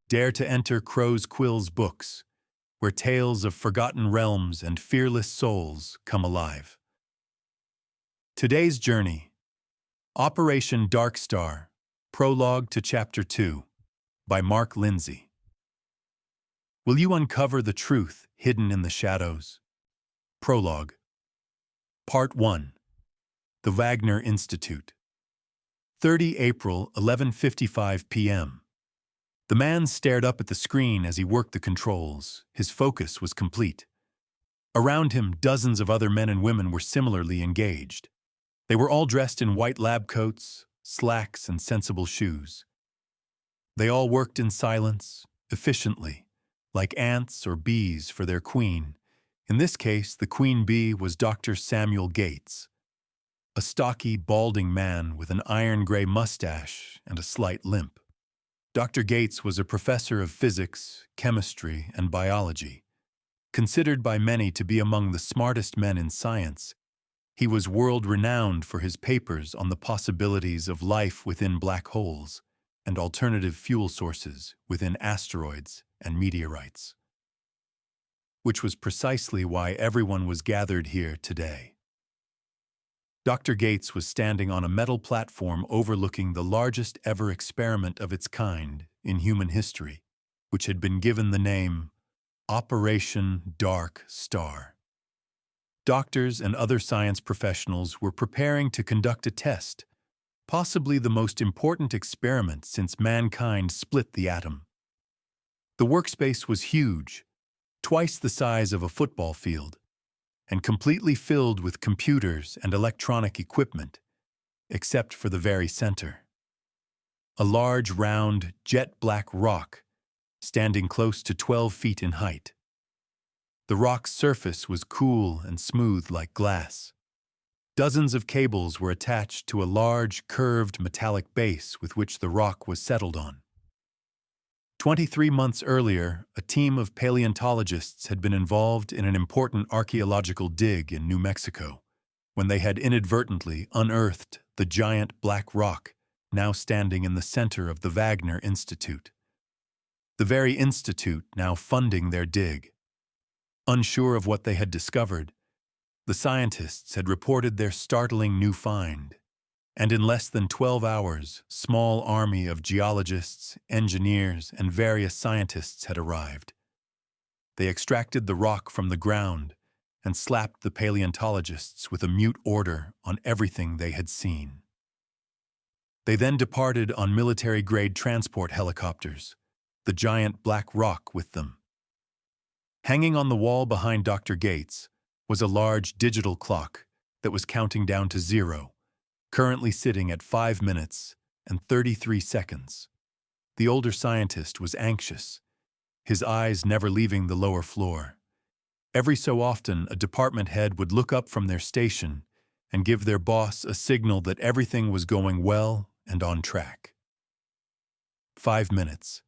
Dare to enter Crow's Quill's books, where tales of forgotten realms and fearless souls come alive. Today's journey, Operation DarkStar, Prologue to Chapter 2, by Mark Lindsay. Will you uncover the truth hidden in the shadows? Prologue. Part 1. The Wagner Institute. 30 April, 11:55 p.m. The man stared up at the screen as he worked the controls. His focus was complete. Around him, dozens of other men and women were similarly engaged. They were all dressed in white lab coats, slacks, and sensible shoes. They all worked in silence, efficiently, like ants or bees for their queen. In this case, the queen bee was Dr. Samuel Gates, a stocky, balding man with an iron-gray mustache and a slight limp. Dr. Gates was a professor of physics, chemistry, and biology. Considered by many to be among the smartest men in science, he was world-renowned for his papers on the possibilities of life within black holes and alternative fuel sources within asteroids and meteorites, which was precisely why everyone was gathered here today. Dr. Gates was standing on a metal platform overlooking the largest ever experiment of its kind in human history, which had been given the name Operation DarkStar. Doctors and other science professionals were preparing to conduct a test, possibly the most important experiment since mankind split the atom. The workspace was huge, twice the size of a football field, and completely filled with computers and electronic equipment, except for the very center. A large, round, jet-black rock, standing close to 12 feet in height. The rock's surface was cool and smooth like glass. Dozens of cables were attached to a large, curved metallic base with which the rock was settled on. 23 months earlier, a team of paleontologists had been involved in an important archaeological dig in New Mexico, when they had inadvertently unearthed the giant black rock now standing in the center of the Wagner Institute. The very institute now funding their dig. Unsure of what they had discovered, the scientists had reported their startling new find. And in less than 12 hours, a small army of geologists, engineers, and various scientists had arrived. They extracted the rock from the ground and slapped the paleontologists with a mute order on everything they had seen. They then departed on military-grade transport helicopters, the giant black rock with them. Hanging on the wall behind Dr. Gates was a large digital clock that was counting down to 0. Currently sitting at 5 minutes and 33 seconds. The older scientist was anxious, his eyes never leaving the lower floor. Every so often, a department head would look up from their station and give their boss a signal that everything was going well and on track. 5 minutes.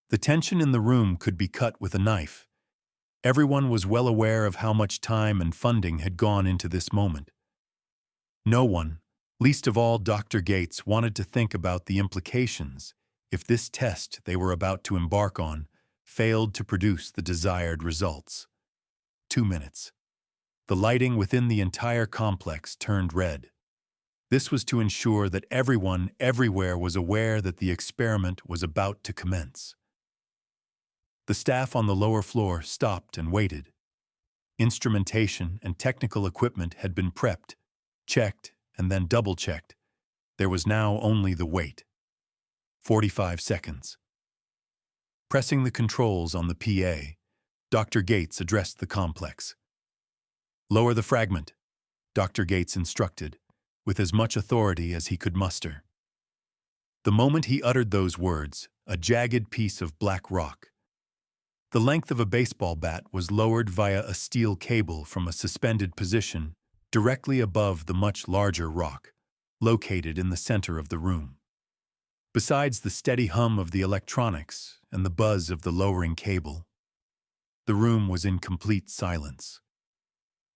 The tension in the room could be cut with a knife. Everyone was well aware of how much time and funding had gone into this moment. No one, least of all Dr. Gates, wanted to think about the implications if this test they were about to embark on failed to produce the desired results. 2 minutes. The lighting within the entire complex turned red. This was to ensure that everyone everywhere was aware that the experiment was about to commence. The staff on the lower floor stopped and waited. Instrumentation and technical equipment had been prepped, checked, and then double-checked. There was now only the wait. 45 seconds. Pressing the controls on the PA, Dr. Gates addressed the complex. "Lower the fragment," Dr. Gates instructed, with as much authority as he could muster. The moment he uttered those words, a jagged piece of black rock, the length of a baseball bat, was lowered via a steel cable from a suspended position directly above the much larger rock, located in the center of the room. Besides the steady hum of the electronics and the buzz of the lowering cable, the room was in complete silence.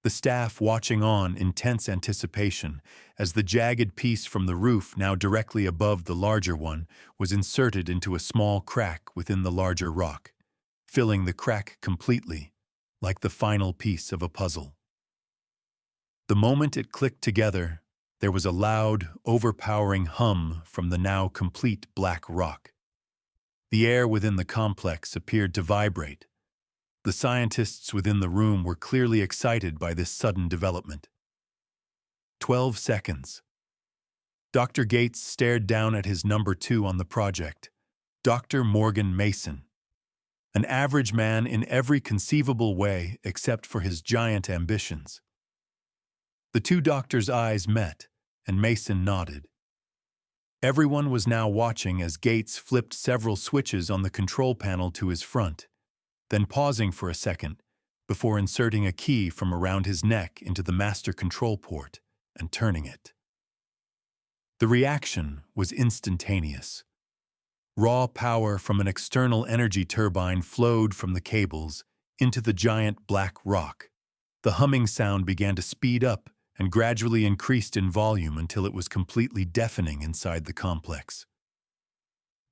The the staff watching on in tense anticipation as the jagged piece from the roof now directly above the larger one was inserted into a small crack within the larger rock, filling the crack completely, like the final piece of a puzzle. The moment it clicked together, there was a loud, overpowering hum from the now complete black rock. The air within the complex appeared to vibrate. The scientists within the room were clearly excited by this sudden development. 12 seconds. Dr. Gates stared down at his number 2 on the project, Dr. Morgan Mason. An average man in every conceivable way except for his giant ambitions. The two doctors' eyes met, and Mason nodded. Everyone was now watching as Gates flipped several switches on the control panel to his front, then pausing for a second before inserting a key from around his neck into the master control port and turning it. The reaction was instantaneous. Raw power from an external energy turbine flowed from the cables into the giant black rock. The humming sound began to speed up and gradually increased in volume until it was completely deafening inside the complex.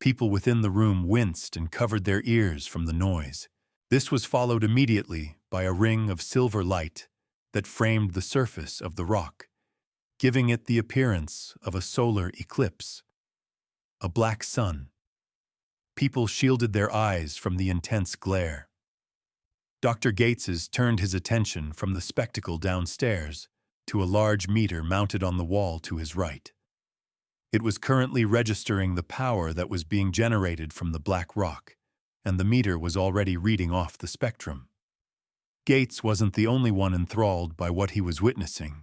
People within the room winced and covered their ears from the noise. This was followed immediately by a ring of silver light that framed the surface of the rock, giving it the appearance of a solar eclipse. A black sun. People shielded their eyes from the intense glare. Dr. Gates turned his attention from the spectacle downstairs to a large meter mounted on the wall to his right. It was currently registering the power that was being generated from the black rock, and the meter was already reading off the spectrum. Gates wasn't the only one enthralled by what he was witnessing.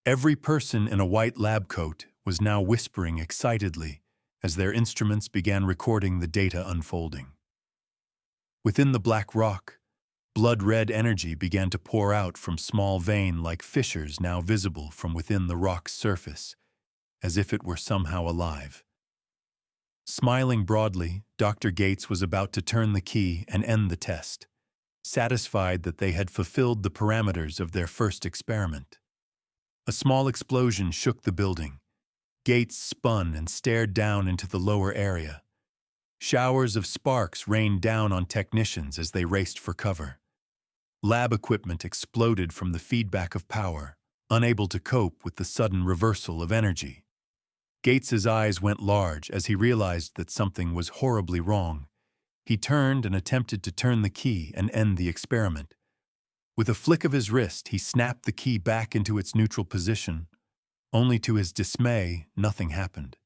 Every person in a white lab coat was now whispering excitedly as their instruments began recording the data unfolding. Within the black rock, blood-red energy began to pour out from small vein-like fissures now visible from within the rock's surface, as if it were somehow alive. Smiling broadly, Dr. Gates was about to turn the key and end the test, satisfied that they had fulfilled the parameters of their first experiment. A small explosion shook the building. Gates spun and stared down into the lower area. Showers of sparks rained down on technicians as they raced for cover. Lab equipment exploded from the feedback of power, unable to cope with the sudden reversal of energy. Gates's eyes went large as he realized that something was horribly wrong. He turned and attempted to turn the key and end the experiment. With a flick of his wrist, he snapped the key back into its neutral position. Only to his dismay, nothing happened.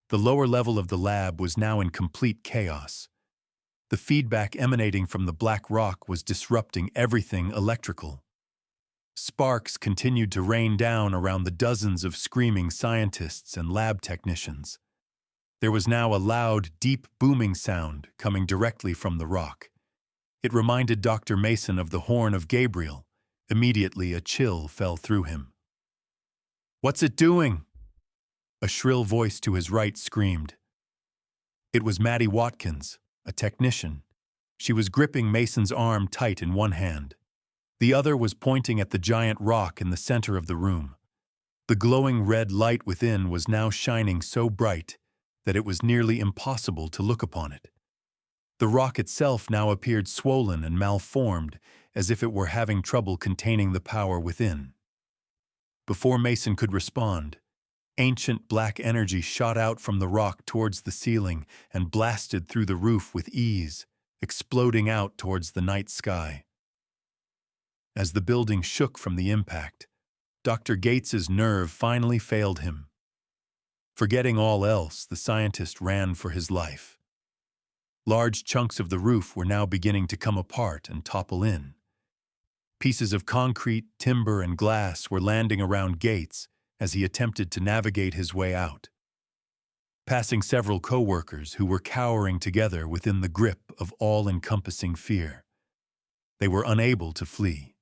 The lower level of the lab was now in complete chaos. The feedback emanating from the black rock was disrupting everything electrical. Sparks continued to rain down around the dozens of screaming scientists and lab technicians. There was now a loud, deep booming sound coming directly from the rock. It reminded Dr. Mason of the horn of Gabriel. Immediately, a chill fell through him. "What's it doing?" A shrill voice to his right screamed. It was Maddie Watkins, a technician. She was gripping Mason's arm tight in one hand. The other was pointing at the giant rock in the center of the room. The glowing red light within was now shining so bright that it was nearly impossible to look upon it. The rock itself now appeared swollen and malformed, as if it were having trouble containing the power within. Before Mason could respond, ancient black energy shot out from the rock towards the ceiling and blasted through the roof with ease, exploding out towards the night sky. As the building shook from the impact, Dr. Gates's nerve finally failed him. Forgetting all else, the scientist ran for his life. Large chunks of the roof were now beginning to come apart and topple in. Pieces of concrete, timber, and glass were landing around Gates as he attempted to navigate his way out. Passing several co-workers who were cowering together within the grip of all-encompassing fear. They were unable to flee.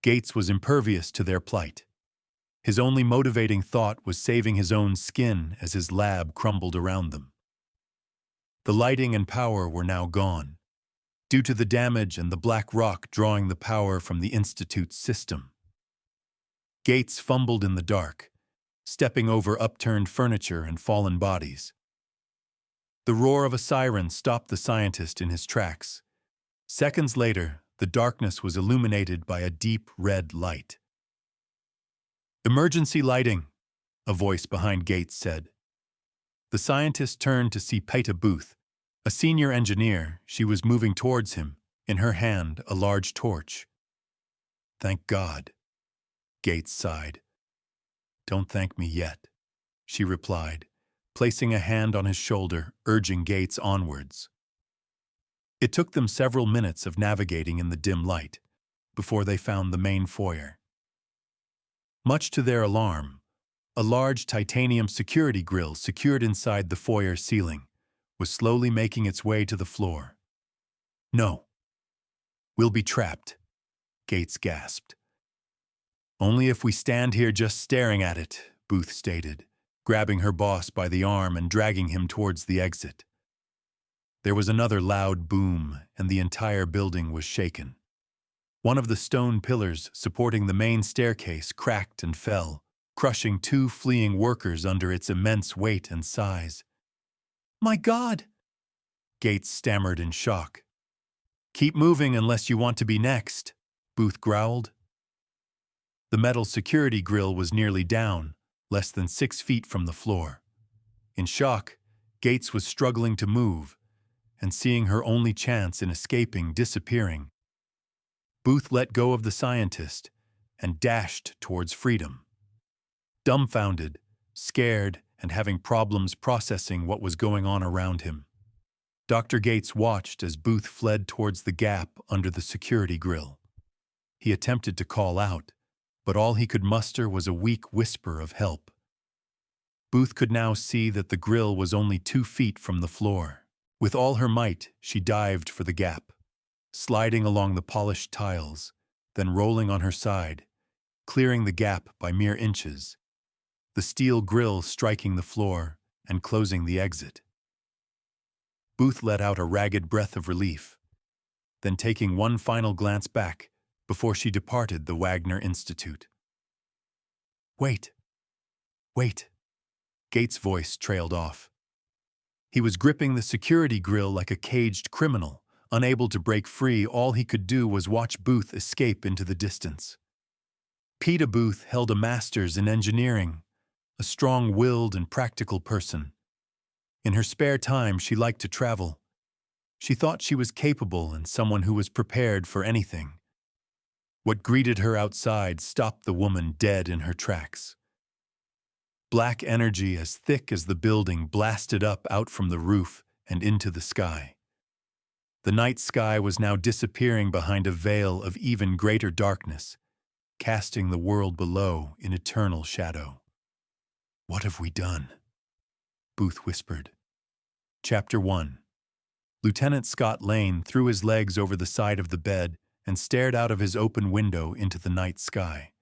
Gates was impervious to their plight. His only motivating thought was saving his own skin as his lab crumbled around them. The lighting and power were now gone. due to the damage and the black rock drawing the power from the Institute's system. Gates fumbled in the dark, stepping over upturned furniture and fallen bodies. The roar of a siren stopped the scientist in his tracks. Seconds later, the darkness was illuminated by a deep red light. "Emergency lighting," a voice behind Gates said. The scientist turned to see Peta Booth, a senior engineer. She was moving towards him, in her hand a large torch. "Thank God," Gates sighed. "Don't thank me yet," she replied, placing a hand on his shoulder, urging Gates onwards. It took them several minutes of navigating in the dim light before they found the main foyer. Much to their alarm, a large titanium security grille secured inside the foyer ceiling was slowly making its way to the floor. "No. We'll be trapped," Gates gasped. "Only if we stand here just staring at it," Booth stated, grabbing her boss by the arm and dragging him towards the exit. There was another loud boom, and the entire building was shaken. One of the stone pillars supporting the main staircase cracked and fell, crushing two fleeing workers under its immense weight and size. "My God!" Gates stammered in shock. "Keep moving unless you want to be next," Booth growled. The metal security grille was nearly down, less than 6 feet from the floor. In shock, Gates was struggling to move, and seeing her only chance in escaping disappearing. Booth let go of the scientist and dashed towards freedom. Dumbfounded, scared, and having problems processing what was going on around him. Dr. Gates watched as Booth fled towards the gap under the security grille. He attempted to call out, but all he could muster was a weak whisper of help. Booth could now see that the grille was only 2 feet from the floor. With all her might, she dived for the gap, sliding along the polished tiles, then rolling on her side, clearing the gap by mere inches, the steel grille striking the floor and closing the exit. Booth let out a ragged breath of relief, then taking one final glance back before she departed the Wagner Institute. "Wait. Wait." Gates' voice trailed off. He was gripping the security grille like a caged criminal. Unable to break free, all he could do was watch Booth escape into the distance. Peta Booth held a master's in engineering, a strong-willed and practical person. In her spare time, she liked to travel. She thought she was capable and someone who was prepared for anything. What greeted her outside stopped the woman dead in her tracks. Black energy as thick as the building blasted up out from the roof and into the sky. The night sky was now disappearing behind a veil of even greater darkness, casting the world below in eternal shadow. "What have we done?" Booth whispered. Chapter 1. Lieutenant Scott Lane threw his legs over the side of the bed and stared out of his open window into the night sky.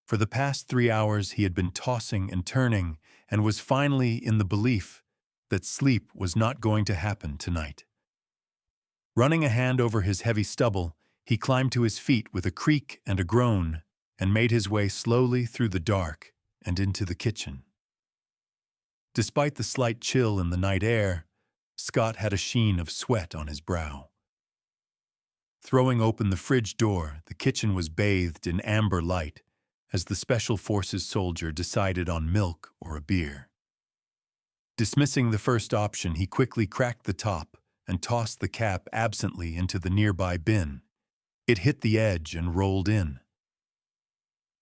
For the past 3 hours he had been tossing and turning and was finally in the belief that sleep was not going to happen tonight. Running a hand over his heavy stubble, he climbed to his feet with a creak and a groan and made his way slowly through the dark and into the kitchen. Despite the slight chill in the night air, Scott had a sheen of sweat on his brow. Throwing open the fridge door, the kitchen was bathed in amber light as the Special Forces soldier decided on milk or a beer. Dismissing the first option, he quickly cracked the top and tossed the cap absently into the nearby bin. It hit the edge and rolled in.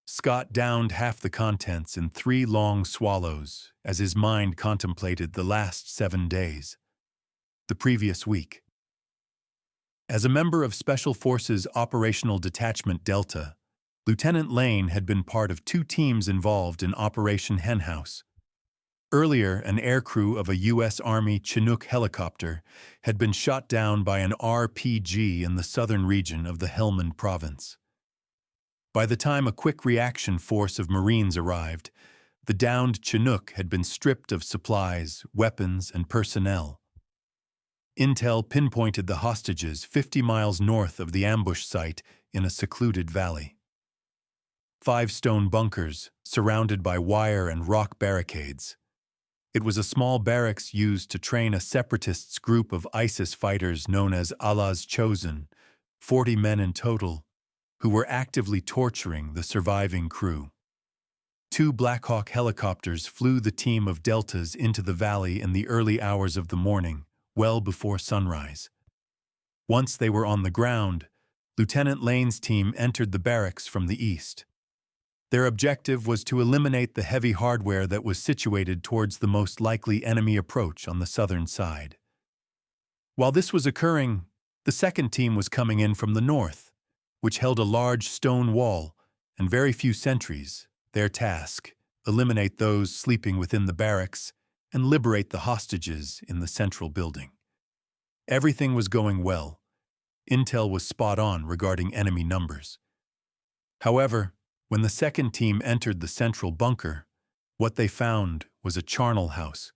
Scott downed half the contents in 3 long swallows as his mind contemplated the last 7 days. The previous week. As a member of Special Forces Operational Detachment Delta, Lieutenant Lane had been part of 2 teams involved in Operation Henhouse. Earlier, an aircrew of a U.S. Army Chinook helicopter had been shot down by an RPG in the southern region of the Helmand province. By the time a quick reaction force of Marines arrived, the downed Chinook had been stripped of supplies, weapons, and personnel. Intel pinpointed the hostages 50 miles north of the ambush site in a secluded valley. 5 stone bunkers, surrounded by wire and rock barricades. It was a small barracks used to train a separatists group of ISIS fighters known as Allah's Chosen, 40 men in total, who were actively torturing the surviving crew. 2 Black Hawk helicopters flew the team of Deltas into the valley in the early hours of the morning, well before sunrise. Once they were on the ground, Lieutenant Lane's team entered the barracks from the east. Their objective was to eliminate the heavy hardware that was situated towards the most likely enemy approach on the southern side. While this was occurring, the second team was coming in from the north, which held a large stone wall and very few sentries. Their task: eliminate those sleeping within the barracks and liberate the hostages in the central building. Everything was going well. Intel was spot on regarding enemy numbers. However, when the second team entered the central bunker, what they found was a charnel house.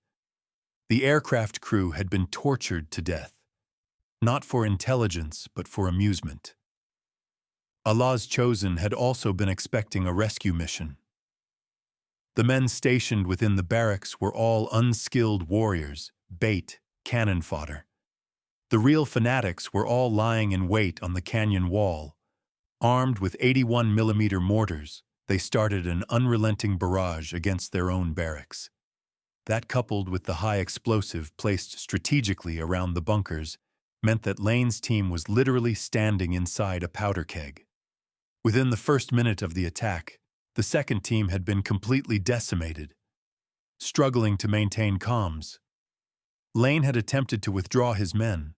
The aircraft crew had been tortured to death, not for intelligence but for amusement. Allah's Chosen had also been expecting a rescue mission. The men stationed within the barracks were all unskilled warriors, bait, cannon fodder. The real fanatics were all lying in wait on the canyon wall. Armed with 81mm mortars, they started an unrelenting barrage against their own barracks. That, coupled with the high explosive placed strategically around the bunkers, meant that Lane's team was literally standing inside a powder keg. Within the first minute of the attack, the second team had been completely decimated. Struggling to maintain comms, Lane had attempted to withdraw his men,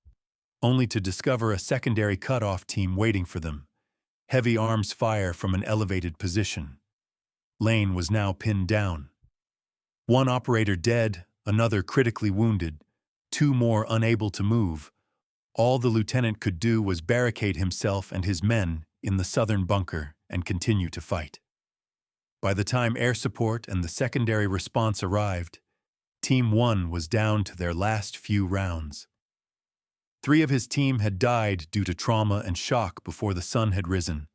only to discover a secondary cut-off team waiting for them. Heavy arms fire from an elevated position. Lane was now pinned down. 1 operator dead, another critically wounded, 2 more unable to move. All the lieutenant could do was barricade himself and his men in the southern bunker and continue to fight. By the time air support and the secondary response arrived, Team 1 was down to their last few rounds. 3 of his team had died due to trauma and shock before the sun had risen.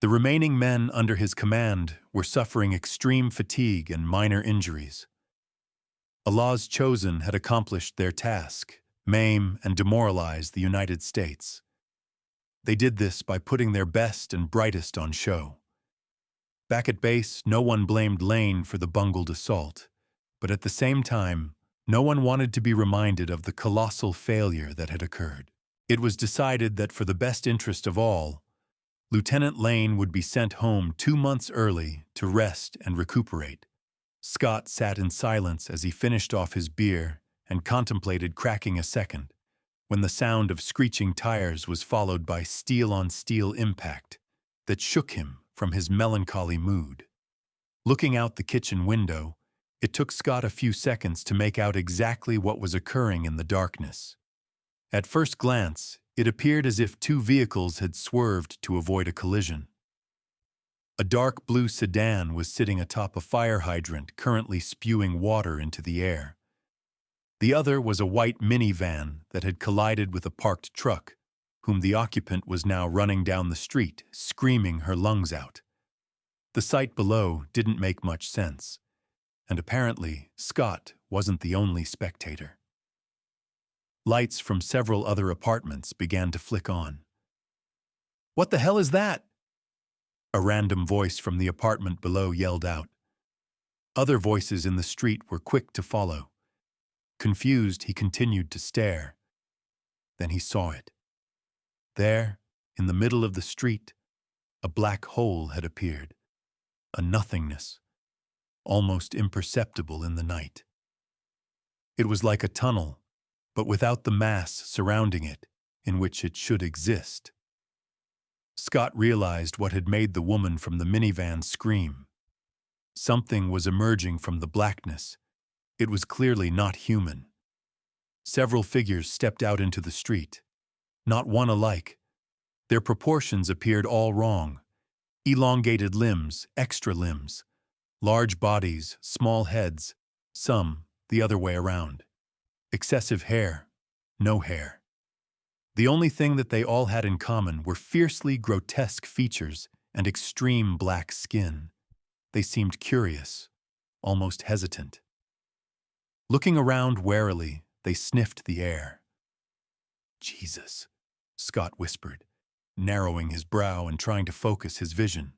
The remaining men under his command were suffering extreme fatigue and minor injuries. Allah's Chosen had accomplished their task: maim and demoralize the United States. They did this by putting their best and brightest on show. Back at base, no one blamed Lane for the bungled assault, but at the same time, no one wanted to be reminded of the colossal failure that had occurred. It was decided that for the best interest of all, Lieutenant Lane would be sent home 2 months early to rest and recuperate. Scott sat in silence as he finished off his beer and contemplated cracking a second, when the sound of screeching tires was followed by steel-on-steel impact that shook him from his melancholy mood. Looking out the kitchen window, it took Scott a few seconds to make out exactly what was occurring in the darkness. At first glance, it appeared as if 2 vehicles had swerved to avoid a collision. A dark blue sedan was sitting atop a fire hydrant, currently spewing water into the air. The other was a white minivan that had collided with a parked truck, whom the occupant was now running down the street, screaming her lungs out. The sight below didn't make much sense, and apparently Scott wasn't the only spectator. Lights from several other apartments began to flick on. "What the hell is that?" a random voice from the apartment below yelled out. Other voices in the street were quick to follow. Confused, he continued to stare. Then he saw it. There, in the middle of the street, a black hole had appeared, a nothingness, almost imperceptible in the night. It was like a tunnel, but without the mass surrounding it, in which it should exist. Scott realized what had made the woman from the minivan scream. Something was emerging from the blackness. It was clearly not human. Several figures stepped out into the street, not one alike. Their proportions appeared all wrong. Elongated limbs, extra limbs, large bodies, small heads, some the other way around. Excessive hair, no hair. The only thing that they all had in common were fiercely grotesque features and extreme black skin. They seemed curious, almost hesitant. Looking around warily, they sniffed the air. "Jesus," Scott whispered, narrowing his brow and trying to focus his vision.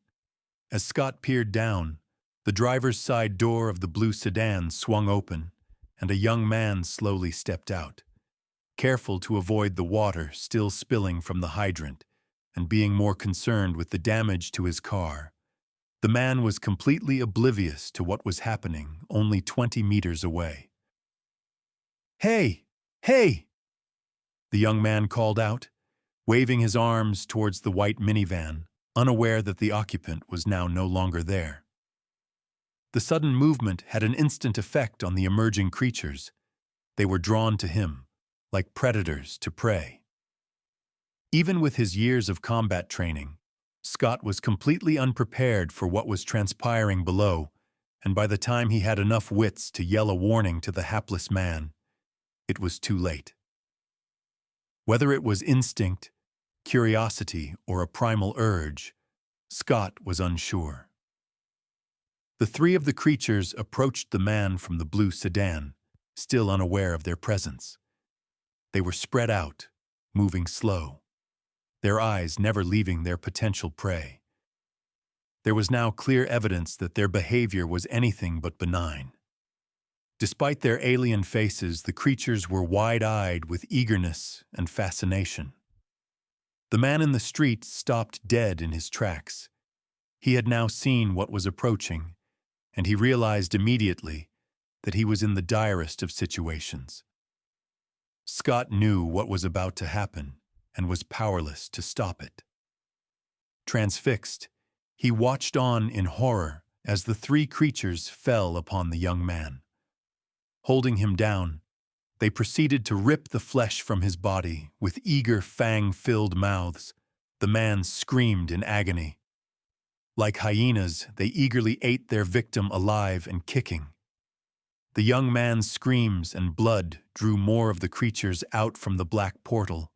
As Scott peered down, the driver's side door of the blue sedan swung open, and a young man slowly stepped out, careful to avoid the water still spilling from the hydrant and being more concerned with the damage to his car. The man was completely oblivious to what was happening only 20 meters away. "Hey! Hey!" the young man called out, waving his arms towards the white minivan, unaware that the occupant was now no longer there. The sudden movement had an instant effect on the emerging creatures. They were drawn to him, like predators to prey. Even with his years of combat training, Scott was completely unprepared for what was transpiring below, and by the time he had enough wits to yell a warning to the hapless man, it was too late. Whether it was instinct, curiosity, or a primal urge, Scott was unsure. The three of the creatures approached the man from the blue sedan, still unaware of their presence. They were spread out, moving slow, their eyes never leaving their potential prey. There was now clear evidence that their behavior was anything but benign. Despite their alien faces, the creatures were wide-eyed with eagerness and fascination. The man in the street stopped dead in his tracks. He had now seen what was approaching, and he realized immediately that he was in the direst of situations. Scott knew what was about to happen and was powerless to stop it. Transfixed, he watched on in horror as the three creatures fell upon the young man. Holding him down, they proceeded to rip the flesh from his body with eager, fang-filled mouths. The man screamed in agony. Like hyenas, they eagerly ate their victim alive and kicking. The young man's screams and blood drew more of the creatures out from the black portal.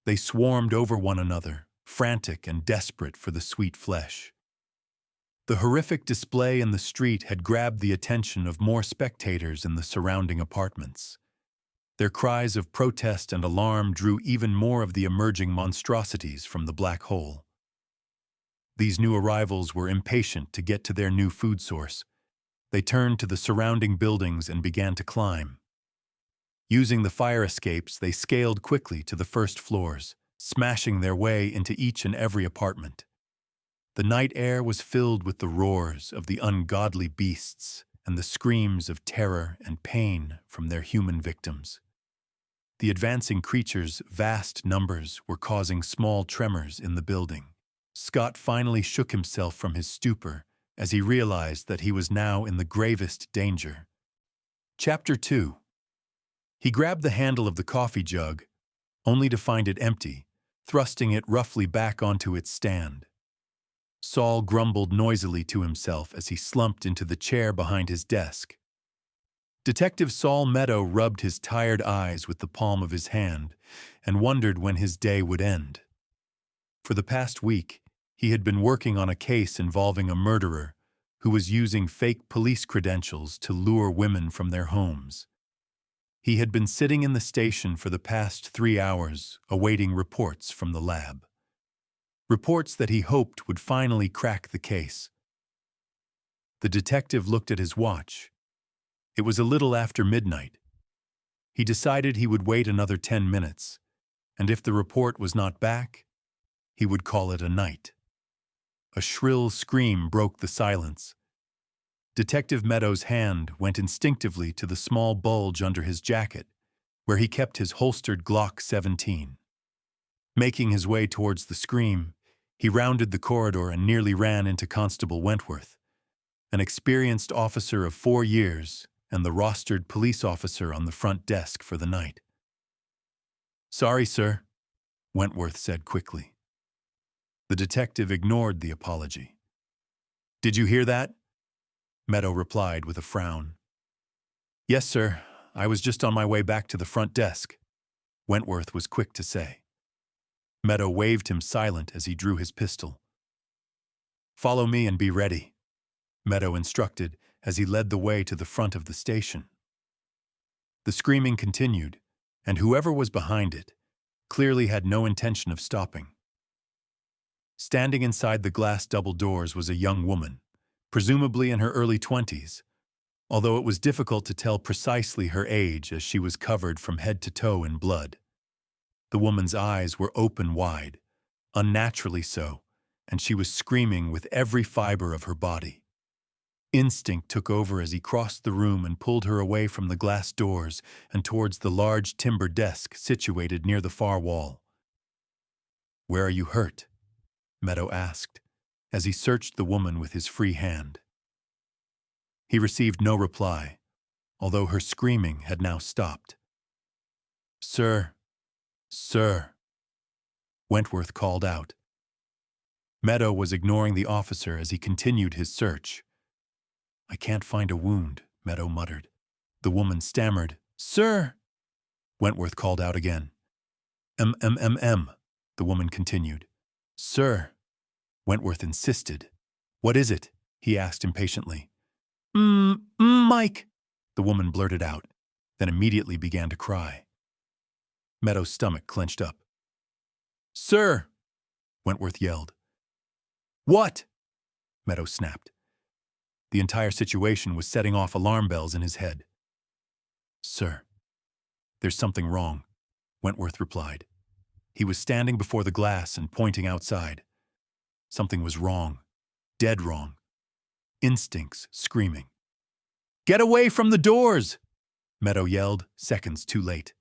They swarmed over one another, frantic and desperate for the sweet flesh. The horrific display in the street had grabbed the attention of more spectators in the surrounding apartments. Their cries of protest and alarm drew even more of the emerging monstrosities from the black hole. These new arrivals were impatient to get to their new food source. They turned to the surrounding buildings and began to climb. Using the fire escapes, they scaled quickly to the first floors, smashing their way into each and every apartment. The night air was filled with the roars of the ungodly beasts and the screams of terror and pain from their human victims. The advancing creatures' vast numbers were causing small tremors in the building. Scott finally shook himself from his stupor as he realized that he was now in the gravest danger. Chapter 2. He grabbed the handle of the coffee jug, only to find it empty, thrusting it roughly back onto its stand. Saul grumbled noisily to himself as he slumped into the chair behind his desk. Detective Saul Meadow rubbed his tired eyes with the palm of his hand and wondered when his day would end. For the past week, he had been working on a case involving a murderer who was using fake police credentials to lure women from their homes. He had been sitting in the station for the past 3 hours, awaiting reports from the lab. Reports that he hoped would finally crack the case. The detective looked at his watch. It was a little after midnight. He decided he would wait another 10 minutes, and if the report was not back, he would call it a night. A shrill scream broke the silence. Detective Meadows' hand went instinctively to the small bulge under his jacket, where he kept his holstered Glock 17. Making his way towards the scream, he rounded the corridor and nearly ran into Constable Wentworth, an experienced officer of 4 years and the rostered police officer on the front desk for the night. "Sorry, sir," Wentworth said quickly. The detective ignored the apology. "Did you hear that?" Meadow replied with a frown. "Yes, sir. I was just on my way back to the front desk." Wentworth was quick to say. Meadow waved him silent as he drew his pistol. "Follow me and be ready," Meadow instructed as he led the way to the front of the station. The screaming continued, and whoever was behind it clearly had no intention of stopping. Standing inside the glass double doors was a young woman, presumably in her early 20s, although it was difficult to tell precisely her age as she was covered from head to toe in blood. The woman's eyes were open wide, unnaturally so, and she was screaming with every fiber of her body. Instinct took over as he crossed the room and pulled her away from the glass doors and towards the large timber desk situated near the far wall. "Where are you hurt?" Meadow asked, as he searched the woman with his free hand. He received no reply, although her screaming had now stopped. "Sir, sir," Wentworth called out. Meadow was ignoring the officer as he continued his search. "I can't find a wound," Meadow muttered. The woman stammered. "Sir!" Wentworth called out again. The woman continued. "Sir," Wentworth insisted. "What is it?" he asked impatiently. Mike," the woman blurted out, then immediately began to cry. Meadow's stomach clenched up. "Sir!" Wentworth yelled. "What?" Meadow snapped. The entire situation was setting off alarm bells in his head. "Sir, there's something wrong," Wentworth replied. He was standing before the glass and pointing outside. Something was wrong, dead wrong. Instincts screaming. "Get away from the doors!" Meadow yelled, seconds too late.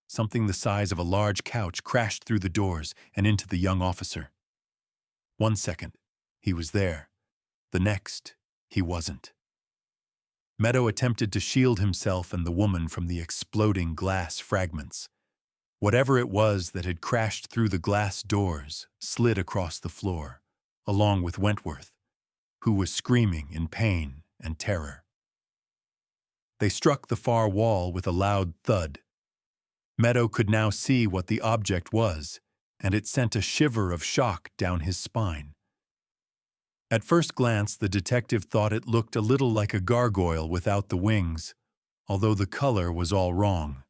Something the size of a large couch crashed through the doors and into the young officer. 1 second, he was there. The next, he wasn't. Meadow attempted to shield himself and the woman from the exploding glass fragments. Whatever it was that had crashed through the glass doors slid across the floor, along with Wentworth, who was screaming in pain and terror. They struck the far wall with a loud thud. Meadow could now see what the object was, and it sent a shiver of shock down his spine. At first glance, the detective thought it looked a little like a gargoyle without the wings, although the color was all wrong.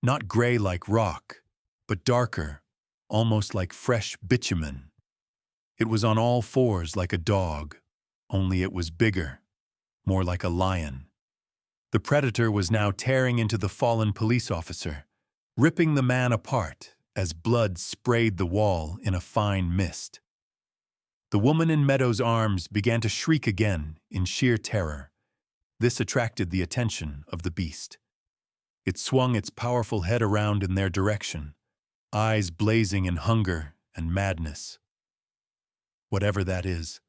Not gray like rock, but darker, almost like fresh bitumen. It was on all fours like a dog, only it was bigger, more like a lion. The predator was now tearing into the fallen police officer, ripping the man apart as blood sprayed the wall in a fine mist. The woman in Meadow's arms began to shriek again in sheer terror. This attracted the attention of the beast. It swung its powerful head around in their direction, eyes blazing in hunger and madness. Whatever that is,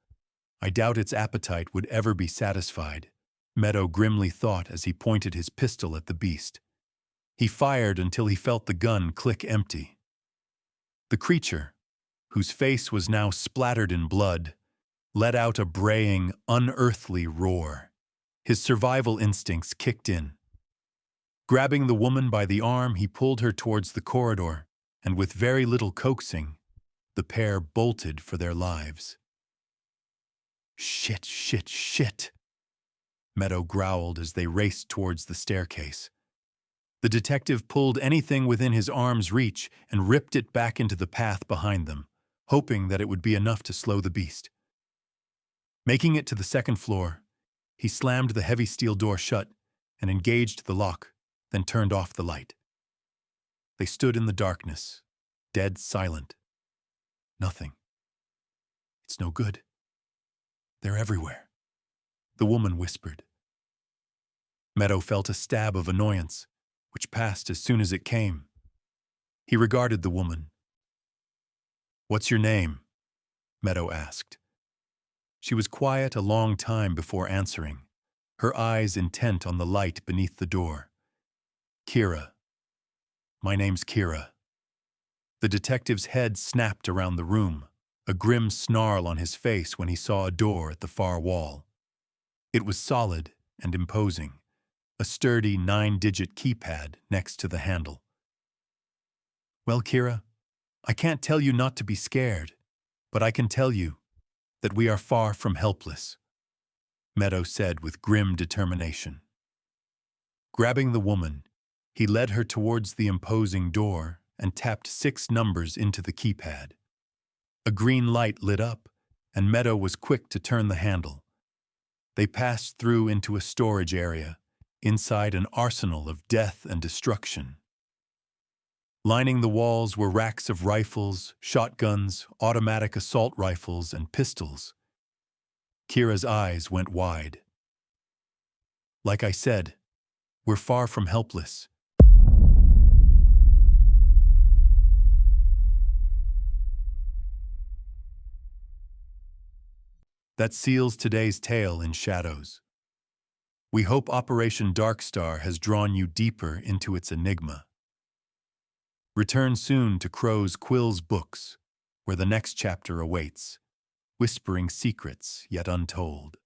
I doubt its appetite would ever be satisfied, Meadow grimly thought as he pointed his pistol at the beast. He fired until he felt the gun click empty. The creature, whose face was now splattered in blood, let out a braying, unearthly roar. His survival instincts kicked in. Grabbing the woman by the arm, he pulled her towards the corridor, and with very little coaxing, the pair bolted for their lives. Shit, Meadow growled as they raced towards the staircase. The detective pulled anything within his arm's reach and ripped it back into the path behind them, hoping that it would be enough to slow the beast. Making it to the second floor, he slammed the heavy steel door shut and engaged the lock, then turned off the light. They stood in the darkness, dead silent. Nothing. "It's no good. They're everywhere," the woman whispered. Meadow felt a stab of annoyance, which passed as soon as it came. He regarded the woman. "What's your name?" Meadow asked. She was quiet a long time before answering, her eyes intent on the light beneath the door. "Kira. My name's Kira." The detective's head snapped around the room, a grim snarl on his face when he saw a door at the far wall. It was solid and imposing, a sturdy 9-digit keypad next to the handle. Well, Kira, I can't tell you not to be scared, but I can tell you that we are far from helpless, Meadow said with grim determination. Grabbing the woman, he led her towards the imposing door and tapped 6 numbers into the keypad. A green light lit up, and Meadow was quick to turn the handle. They passed through into a storage area, inside an arsenal of death and destruction. Lining the walls were racks of rifles, shotguns, automatic assault rifles, and pistols. Kira's eyes went wide. Like I said, we're far from helpless. That seals today's tale in shadows. We hope Operation DarkStar has drawn you deeper into its enigma. Return soon to Crow's Quill's books, where the next chapter awaits, whispering secrets yet untold.